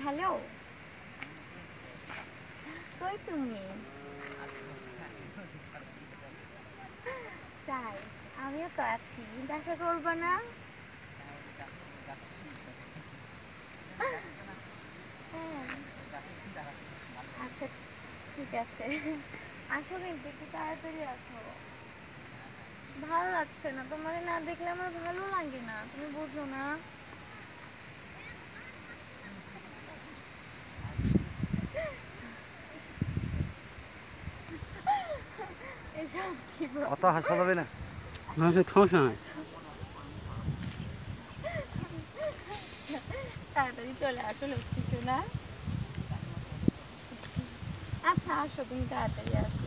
Hello, কই তুমি? তাই আমিও তো আছি, দেখা করবা না? হ্যাঁ, আচ্ছা ঠিক আছে। আসো কিন্তু একটু তাড়াতাড়ি আসো। ভালো লাগছে না, তোমারে না দেখলে আমার ভালো লাগে না, তুমি বুঝো না? এসব কি অত বলো? হাসা যাবে না। না সে সমস্যা নাই। তাড়াতাড়ি চলে আসো লক্ষ্মী সোনা। আচ্ছা আসো, তুমি তাড়াতাড়ি আসো।